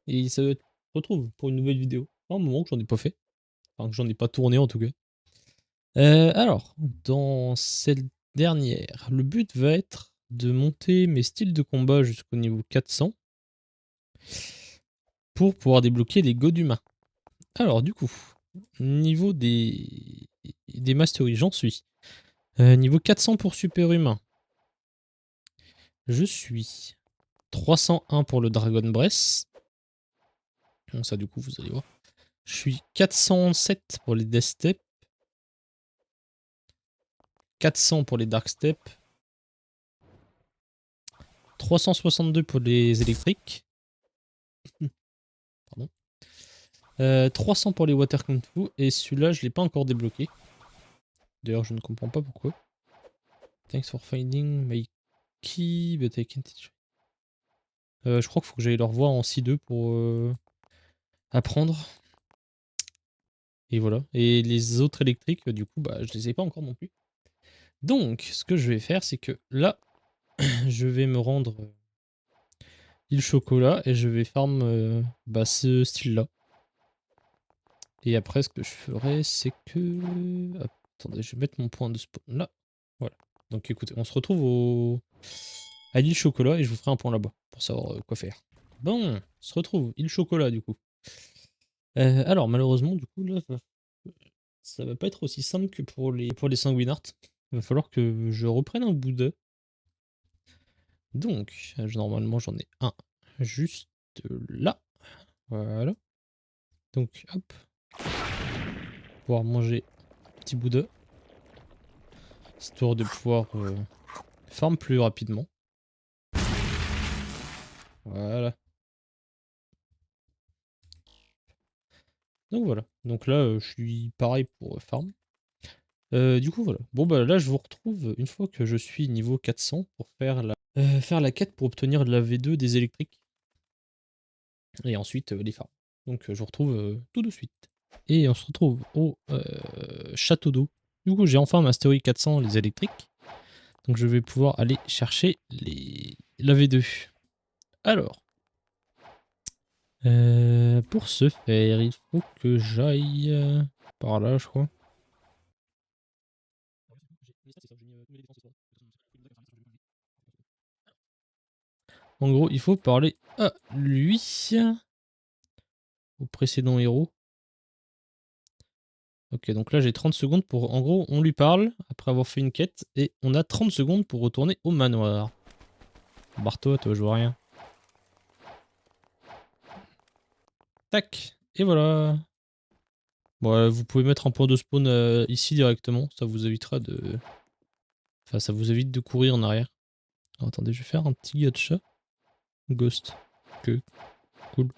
et ça se retrouve pour une nouvelle vidéo. Un moment que j'en ai pas fait, enfin que j'en ai pas tourné en tout cas. Alors, dans cette dernière, le but va être de monter mes styles de combat jusqu'au niveau 400 pour pouvoir débloquer les gods humains. Alors du coup, niveau des masteries, j'en suis. Niveau 400 pour super humain. Je suis 301 pour le Dragon Breath. Bon, ça, du coup, vous allez voir. Je suis 407 pour les Death Step. 400 pour les Dark Step. 362 pour les électriques. Pardon. 300 pour les Water Kung Fu. Et celui-là, je ne l'ai pas encore débloqué. D'ailleurs, je ne comprends pas pourquoi. Thanks for finding my key, but I can't teach. Je crois qu'il faut que j'aille le revoir en C2 pour apprendre. Et voilà. Et les autres électriques, du coup, bah, je les ai pas encore non plus. Donc, ce que je vais faire, c'est que là, je vais me rendre île chocolat et je vais farm bah, ce style-là. Et après, ce que je ferai, c'est que... Hop, attendez, je vais mettre mon point de spawn là. Voilà. Donc écoutez, on se retrouve à l'île chocolat et je vous ferai un point là-bas pour savoir quoi faire. Bon, on se retrouve île chocolat du coup. Alors malheureusement, du coup, là, ça va pas être aussi simple que pour les sanguinards. Il va falloir que je reprenne un Bouddha. Donc, normalement, j'en ai un juste là. Voilà. Donc, hop. Pouvoir manger un petit Bouddha. Histoire de pouvoir farm plus rapidement. Voilà. Donc voilà. Donc là, je suis pareil pour farm. Du coup, voilà. Bon, bah là, je vous retrouve une fois que je suis niveau 400 pour faire la quête pour obtenir de la V2 des électriques. Et ensuite, les farms. Donc, je vous retrouve tout de suite. Et on se retrouve au château d'eau. Du coup, j'ai enfin mastery 400, les électriques. Donc, je vais pouvoir aller chercher la V2. Alors, pour ce faire, il faut que j'aille par là, je crois. En gros, il faut parler à lui, au précédent héros. Ok, donc là j'ai 30 secondes pour... En gros, on lui parle après avoir fait une quête et on a 30 secondes pour retourner au manoir. Barre-toi, toi, je vois rien. Tac, et voilà. Bon, vous pouvez mettre un point de spawn ici directement, ça vous évitera de... Enfin, ça vous évite de courir en arrière. Alors, attendez, je vais faire un petit gacha. Ghost. Que cool.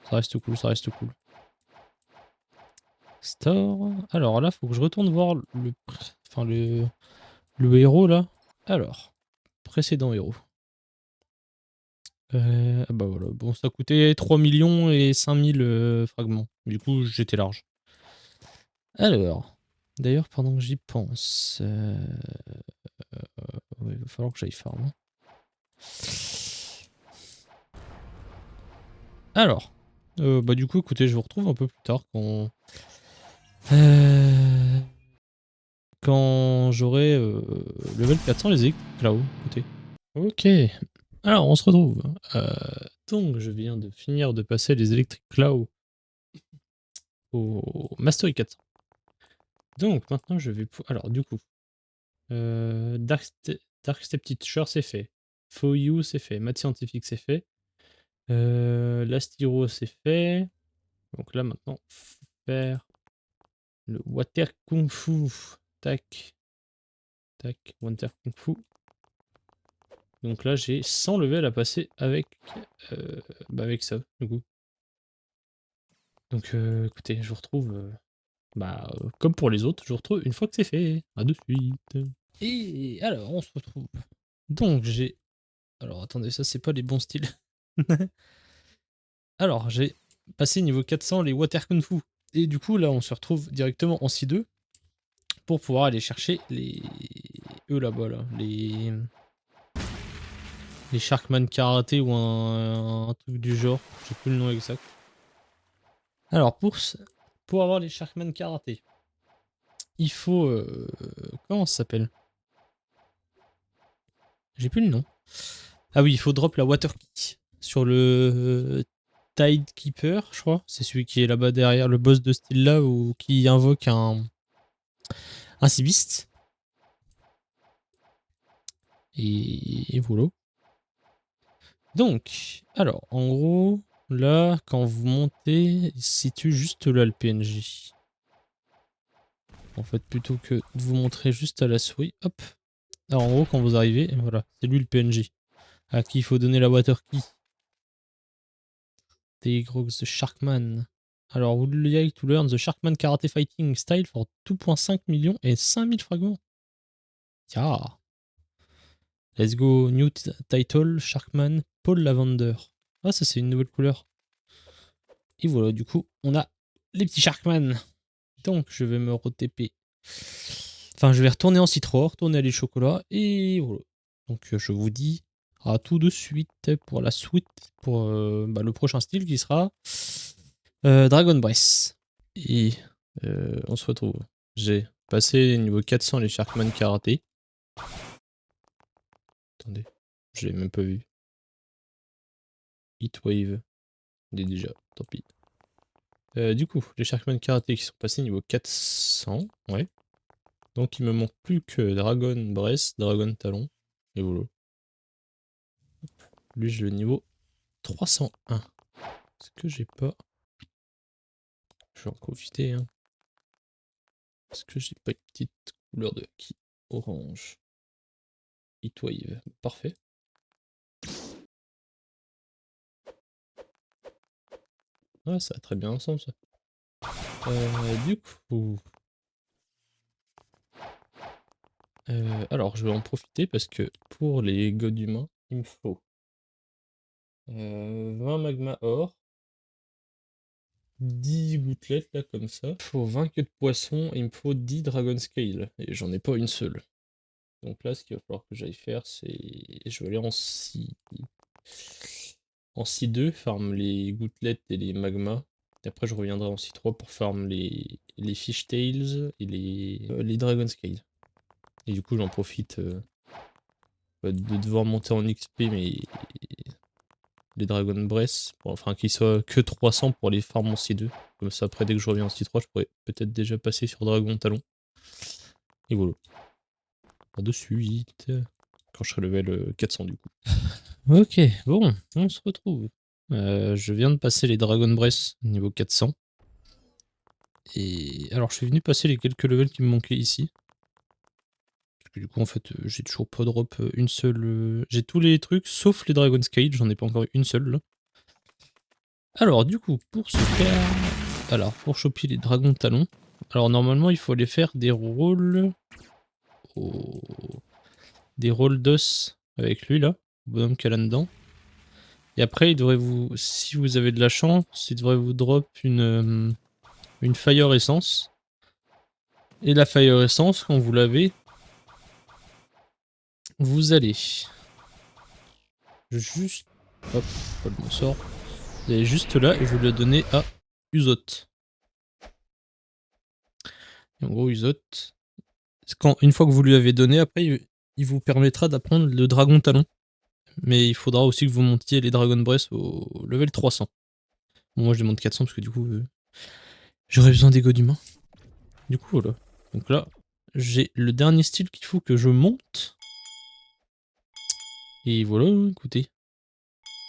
Ça reste cool, ça reste cool. Store. Alors là, faut que je retourne voir le héros là. Alors, précédent héros. Ah bah voilà, bon, ça coûtait 3 millions et 5000 fragments. Du coup, j'étais large. Alors, d'ailleurs, pendant que j'y pense, ouais, il va falloir que j'aille farm. Alors, bah du coup, écoutez, je vous retrouve un peu plus tard quand j'aurai level 400 les électriques là-haut. Écoutez. Ok, alors on se retrouve. Donc, je viens de finir de passer les électriques Cloud au Mastery 400. Donc, maintenant, je vais... Alors, du coup, Dark Step Teacher, c'est fait. For You, c'est fait. Maths scientifique, c'est fait. L'Astiro, c'est fait. Donc là, maintenant, faut faire le Water Kung Fu. Tac. Tac. Water Kung Fu. Donc là, j'ai 100 levels à passer avec ça, du coup. Donc, écoutez, je vous retrouve... comme pour les autres, je vous retrouve une fois que c'est fait. À de suite. Et alors, on se retrouve. Donc, j'ai... Alors, attendez, ça, c'est pas les bons styles. Alors, j'ai passé niveau 400 les Water Kung Fu. Et du coup, là, on se retrouve directement en C2 pour pouvoir aller chercher eux là-bas, là. Les Sharkman Karaté ou un truc du genre. J'ai plus le nom exact. Alors, pour avoir les Sharkman Karaté, il faut... comment ça s'appelle? J'ai plus le nom. Ah oui, il faut drop la Water Key sur le Tidekeeper, je crois. C'est celui qui est là-bas derrière le boss de style là ou qui invoque un Sea Beast. Et voilà. Donc, alors, en gros, là, quand vous montez, il se situe juste là le PNJ. En fait, plutôt que de vous montrer juste à la souris, hop. Alors, en gros, quand vous arrivez, voilà, c'est lui le PNJ. À qui il faut donner la Water Key. Grog the Sharkman. Alors, would you like to learn the Sharkman Karate Fighting Style for 2,5 millions et 5000 fragments? Yeah. Let's go, new title, Sharkman, Paul Lavender. Ah, ça c'est une nouvelle couleur. Et voilà, du coup, on a les petits Sharkman. Donc, je vais me re-TP. Enfin, je vais retourner en citron, retourner à les chocolats, et voilà. Donc, je vous dis à tout de suite pour la suite, pour le prochain style qui sera Dragon Breath. Et on se retrouve. J'ai passé niveau 400 les Sharkman Karaté. Attendez, je l'ai même pas vu. Heatwave. Il est déjà, tant pis. Du coup, les Sharkman Karaté qui sont passés niveau 400, ouais. Donc il me manque plus que Dragon Breath, Dragon Talon, et voilà. Lui, je le niveau 301. Est-ce que j'ai pas... Je vais en profiter, hein. Est-ce que j'ai pas une petite couleur de qui orange? Heatwave, parfait. Ouais, ça va très bien ensemble, ça. Du coup... alors, je vais en profiter parce que pour les godes humains, il me faut 20 magma or, 10 gouttelettes là comme ça. Il me faut 20 queues de poisson et il me faut 10 dragon scale. Et j'en ai pas une seule. Donc là, ce qu'il va falloir que j'aille faire, c'est... Je vais aller en C2, farm les gouttelettes et les magmas. Et après, je reviendrai en C3 pour farm les fishtails et les dragon scale. Et du coup, j'en profite de devoir monter en XP les Dragon Breath, enfin qu'ils soient que 300 pour les farm en C2. Comme ça, après, dès que je reviens en C3, je pourrais peut-être déjà passer sur Dragon Talon. Et voilà. De suite. Quand je serai level 400 du coup. Ok, bon, on se retrouve. Je viens de passer les Dragon Breath niveau 400. Et alors, je suis venu passer les quelques levels qui me manquaient ici. Parce que du coup, en fait, j'ai toujours pas drop une seule... J'ai tous les trucs, sauf les Dragon Scale, j'en ai pas encore une seule, là. Alors, du coup, pour ce faire... Alors, pour choper les dragons talons, alors normalement, il faut aller faire des rôles... Des rôles d'os avec lui, là, le bonhomme qu'il y a là-dedans. Et après, il devrait vous... Si vous avez de la chance, il devrait vous drop une Fire Essence. Et la Fire Essence, quand vous l'avez, vous allez... Juste... Hop, pas le bon sort. Vous allez juste là et vous le donnez à Uzot. Et en gros, Uzot, une fois que vous lui avez donné, après, il vous permettra d'apprendre le dragon talon. Mais il faudra aussi que vous montiez les Dragon Breath au level 300. Bon, moi, je demande 400 parce que du coup, j'aurais besoin des godes humains. Du coup, voilà. Donc là, j'ai le dernier style qu'il faut que je monte. Et voilà, écoutez.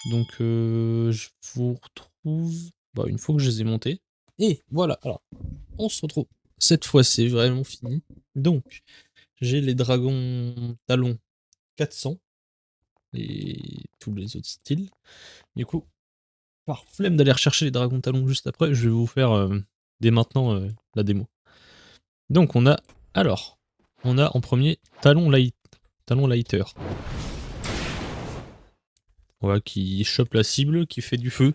Donc, je vous retrouve une fois que je les ai montés. Et voilà, alors, on se retrouve. Cette fois, c'est vraiment fini. Donc, j'ai les dragons talons 400 et tous les autres styles. Du coup, par flemme d'aller rechercher les dragons talons juste après, je vais vous faire dès maintenant la démo. Donc, on a en premier talon lighter. Voilà, qui chope la cible, qui fait du feu,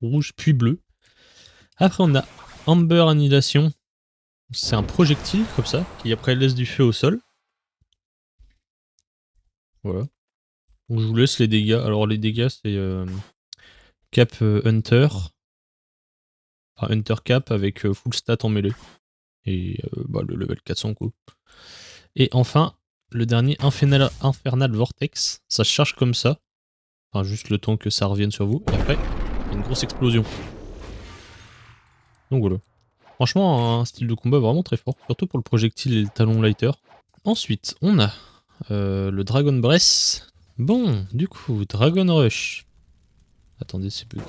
rouge puis bleu. Après, on a Amber Annihilation. C'est un projectile comme ça, qui après laisse du feu au sol. Voilà. Donc je vous laisse les dégâts. Alors les dégâts c'est cap Hunter. Enfin, Hunter cap avec full stat en mêlée. Et le level 400 quoi. Et enfin, le dernier Infernal Vortex. Ça se charge comme ça. Enfin juste le temps que ça revienne sur vous. Et après, il y a une grosse explosion. Donc voilà. Franchement, un style de combat vraiment très fort. Surtout pour le projectile et le talon lighter. Ensuite, on a le Dragon Breath. Bon, du coup, Dragon Rush. Attendez, c'est bugué.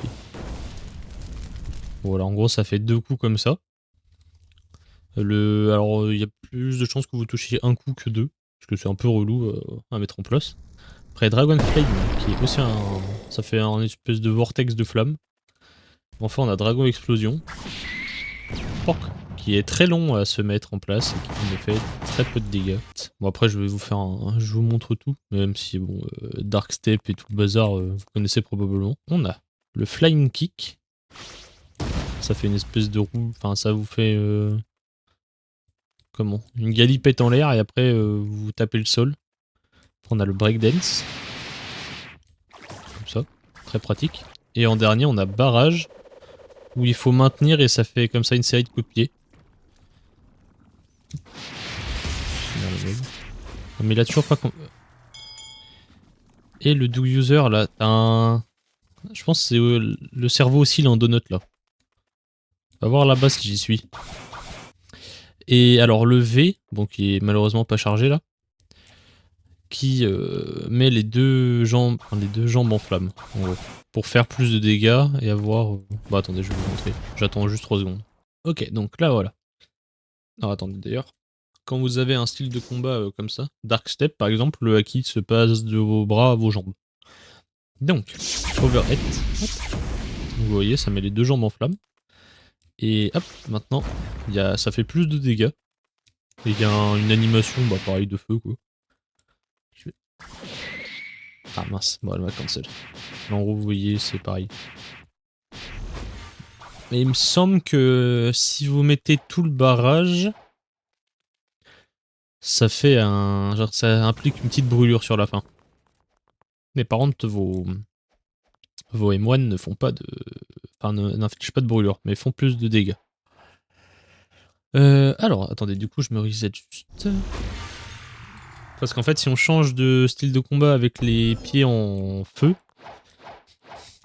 Voilà, en gros, ça fait 2 coups comme ça. Alors, il y a plus de chances que vous touchiez un coup que 2, parce que c'est un peu relou à mettre en place. Après, Dragon Flame, qui est aussi un... Ça fait un espèce de vortex de flamme. Enfin, on a Dragon Explosion. Porc, qui est très long à se mettre en place et qui me fait très peu de dégâts. Bon, après, je vais vous faire je vous montre tout, même si, bon, Dark Step et tout le bazar, vous connaissez probablement. On a le Flying Kick. Ça fait une espèce de roue, enfin, ça vous fait... comment? Une galipette en l'air et après, vous tapez le sol. On a le Breakdance. Comme ça, très pratique. Et en dernier, on a Barrage, où il faut maintenir et ça fait comme ça une série de coups de pied. Mais il a toujours pas... Et le Do User, là, t'as un... Je pense que c'est le cerveau aussi, il est en donut, là. On va voir là-bas si j'y suis. Et alors le V, bon, qui est malheureusement pas chargé, là, qui met les deux jambes en flamme, en gros, pour faire plus de dégâts et avoir... Bah attendez, je vais vous montrer. J'attends juste 3 secondes. Ok, donc là, voilà. Alors attendez, d'ailleurs, quand vous avez un style de combat comme ça, Dark Step par exemple, le haki se passe de vos bras à vos jambes. Donc, Overhead, hop. Vous voyez, ça met les 2 jambes en flamme. Et hop, maintenant, ça fait plus de dégâts. Et il y a une animation, bah pareil, de feu quoi. Ah mince, bon elle m'a cancel. Mais en gros, vous voyez, c'est pareil. Mais il me semble que si vous mettez tout le barrage, ça fait un... Genre, ça implique une petite brûlure sur la fin. Mais par contre, vos M1 ne font pas de... Enfin, n'infligent pas de brûlure, mais font plus de dégâts. Alors, attendez, du coup, je me reset juste... Parce qu'en fait, si on change de style de combat avec les pieds en feu,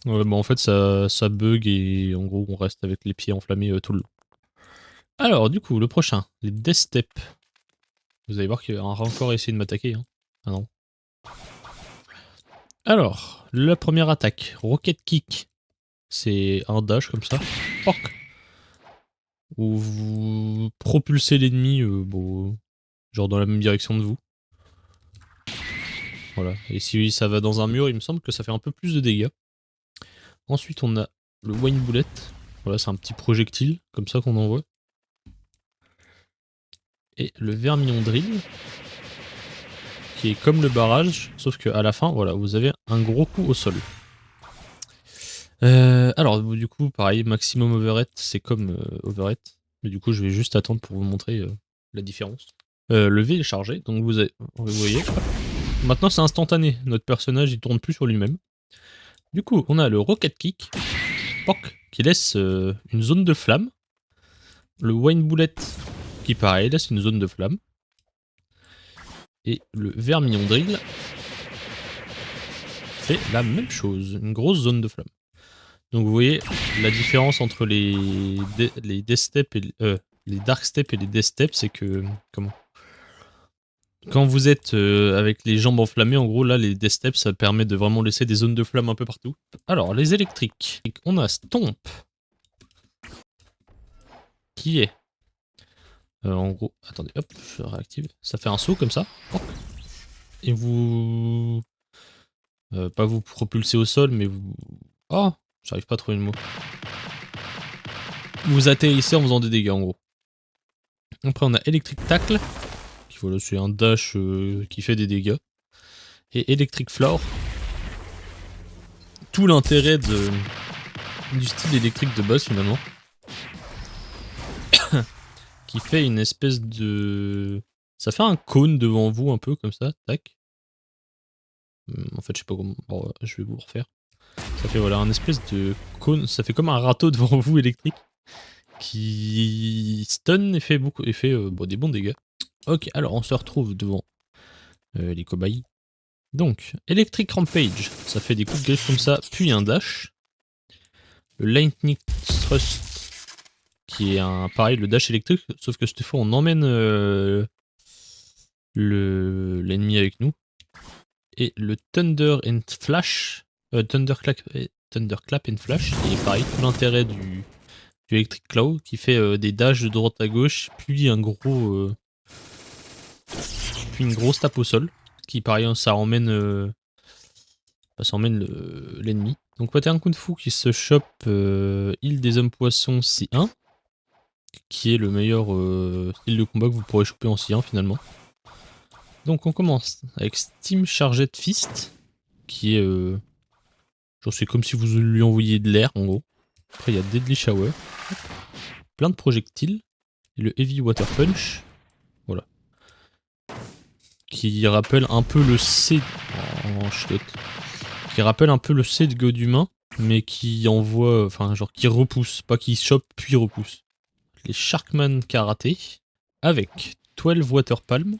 bah en fait, ça bug et en gros, on reste avec les pieds enflammés tout le long. Alors, du coup, le prochain, les Death Step. Vous allez voir qu'il va encore essayer de m'attaquer. Hein. Ah non. Alors, la première attaque, Rocket Kick. C'est un dash comme ça. Porc. Où vous propulsez l'ennemi bon, genre dans la même direction de vous. Voilà. Et si ça va dans un mur, il me semble que ça fait un peu plus de dégâts. Ensuite, on a le Wine Bullet. Voilà, c'est un petit projectile, comme ça qu'on envoie. Et le Vermillon Drill, qui est comme le barrage, sauf qu'à la fin, voilà, vous avez un gros coup au sol. Alors, du coup, pareil, maximum overhead, c'est comme overhead. Mais du coup, je vais juste attendre pour vous montrer la différence. Le V est chargé, donc vous voyez. Maintenant, c'est instantané. Notre personnage, il tourne plus sur lui-même. Du coup, on a le Rocket Kick, qui laisse une zone de flamme. Le Wine Bullet, qui pareil, laisse une zone de flamme. Et le Vermillon Drill fait la même chose, une grosse zone de flamme. Donc vous voyez la différence entre les Death Step et les Dark Step et les Death Step, c'est que comment quand vous êtes avec les jambes enflammées, en gros là les Death Step ça permet de vraiment laisser des zones de flamme un peu partout. Alors les électriques, on a Stomp qui est en gros, attendez, hop, je réactive. Ça fait un saut comme ça. Et vous pas vous propulser au sol, mais vous... Oh, j'arrive pas à trouver le mot. Vous atterrissez en faisant des dégâts en gros. Après on a Electric Tackle, qui voilà, c'est un dash qui fait des dégâts. Et Electric Floor. Tout l'intérêt du style électrique de base finalement. Qui fait une espèce de... Ça fait un cône devant vous un peu comme ça, tac. En fait, je sais pas comment. Bon, je vais vous refaire. Ça fait voilà un espèce de cône. Ça fait comme un râteau devant vous électrique qui stun et fait bon, des bons dégâts. Ok, alors on se retrouve devant les cobayes. Donc, Electric Rampage, ça fait des coups de griffe comme ça, puis un dash. Le Lightning Thrust, qui est pareil, le dash électrique, sauf que cette fois on emmène l'ennemi avec nous. Et le Thunder and Flash, Thunderclap and Flash, qui est pareil, tout l'intérêt du Electric Claw, qui fait des dashs de droite à gauche, puis puis une grosse tape au sol, qui pareil, ça emmène l'ennemi. Donc Pattern Kung Fu qui se chope Île des Hommes Poissons C1, qui est le meilleur style de combat que vous pourrez choper en C1 finalement. Donc on commence avec Steam Charged Fist, qui est genre c'est comme si vous lui envoyiez de l'air en gros. Après il y a Deadly Shower, plein de projectiles, et le Heavy Water Punch, voilà, qui rappelle un peu le C qui rappelle un peu le C de Godhumain, mais qui envoie, enfin genre qui repousse, pas qui chope puis repousse. Les Sharkman Karaté avec 12 Water Palm,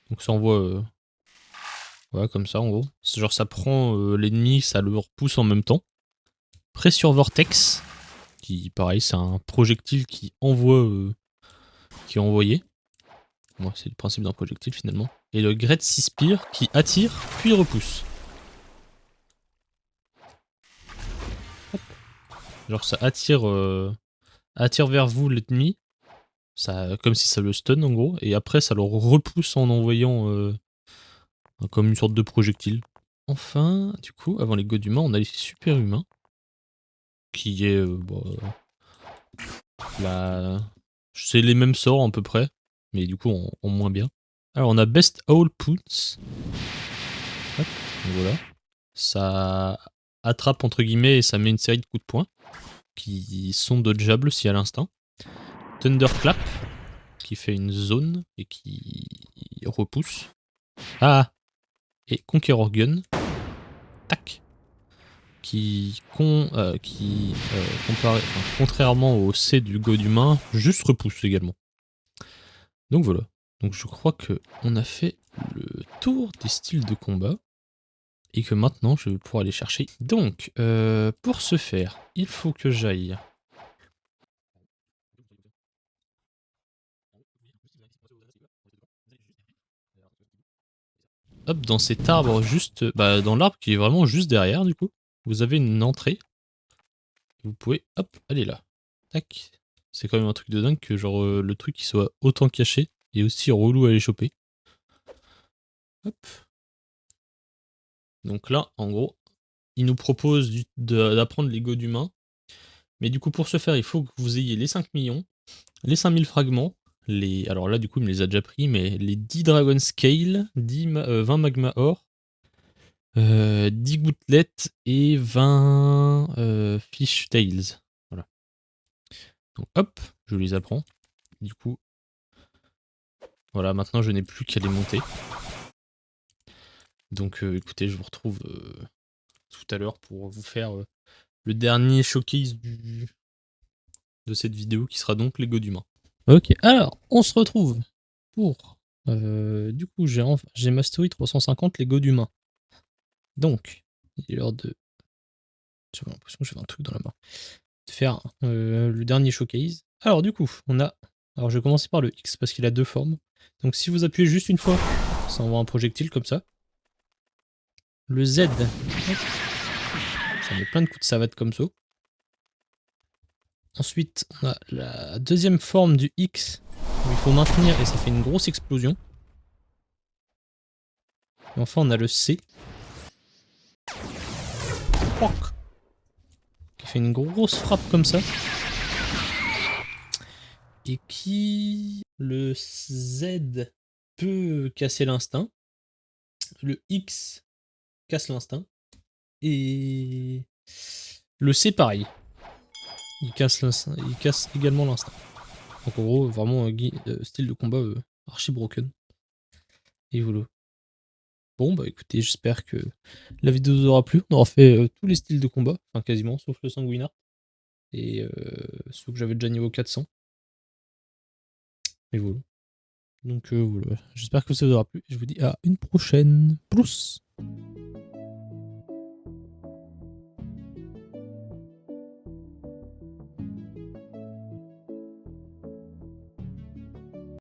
donc ça envoie voilà, comme ça en gros. Genre ça prend l'ennemi, ça le repousse en même temps. Pressure Vortex, qui pareil c'est un projectile qui envoie, qui est envoyé. Moi c'est le principe d'un projectile finalement. Et le Great Sea Spear qui attire puis repousse. Hop. Genre ça attire vers vous l'ennemi, ça comme si ça le stun en gros, et après ça le repousse en envoyant comme une sorte de projectile. Enfin, du coup, avant les Godhumains, on a les super humains, qui est c'est les mêmes sorts à peu près, mais du coup en moins bien. Alors on a Best Owl Pounce. Hop, donc voilà. Ça attrape entre guillemets et ça met une série de coups de poing qui sont dodgeables si à l'instinct. Thunderclap qui fait une zone et qui repousse. Ah, et Conqueror Gun. Tac. Contrairement au C du Godhumain, juste repousse également. Donc voilà. Donc je crois que on a fait le tour des styles de combat et que maintenant je vais pouvoir aller chercher. Donc pour ce faire, il faut que j'aille. Hop, dans cet arbre juste, dans l'arbre qui est vraiment juste derrière du coup, vous avez une entrée. Vous pouvez, hop, aller là. Tac. C'est quand même un truc de dingue que genre le truc qui soit autant caché et aussi relou à aller choper. Hop. Donc là, en gros, il nous propose d'apprendre les Godhumains. Mais du coup, pour ce faire, il faut que vous ayez les 5 millions, les 5000 fragments, alors là, du coup, il me les a déjà pris, mais les 10 Dragon Scale, 20 Magma Ore, 10 gouttelettes et 20 Fish Tails. Voilà. Donc hop, je les apprends. Du coup, voilà, maintenant je n'ai plus qu'à les monter. Donc écoutez, je vous retrouve tout à l'heure pour vous faire le dernier showcase de cette vidéo qui sera donc les Godhumains. Ok, alors on se retrouve pour. Du coup, j'ai mastery 350 les Godhumains. Donc, il est l'heure de. J'ai l'impression que j'avais un truc dans la main. De faire le dernier showcase. Alors, du coup, on a. Alors, je vais commencer par le X parce qu'il a deux formes. Donc, si vous appuyez juste une fois, ça envoie un projectile comme ça. Le Z, ça met plein de coups de savate comme ça. Ensuite, on a la deuxième forme du X, où il faut maintenir et ça fait une grosse explosion. Et enfin, on a le C, qui fait une grosse frappe comme ça. Et qui... Le Z peut casser l'instinct. Le X casse l'instinct. Et... Le C, pareil. Il casse également l'instinct. Donc en gros, vraiment style de combat archi broken. Et voilà. Bon, bah écoutez, j'espère que la vidéo vous aura plu. On aura fait tous les styles de combat, enfin quasiment, sauf le sanguinard. Et ceux que j'avais déjà niveau 400. Et voilà. Donc voilà, j'espère que ça vous aura plu. Et je vous dis à une prochaine. Plus.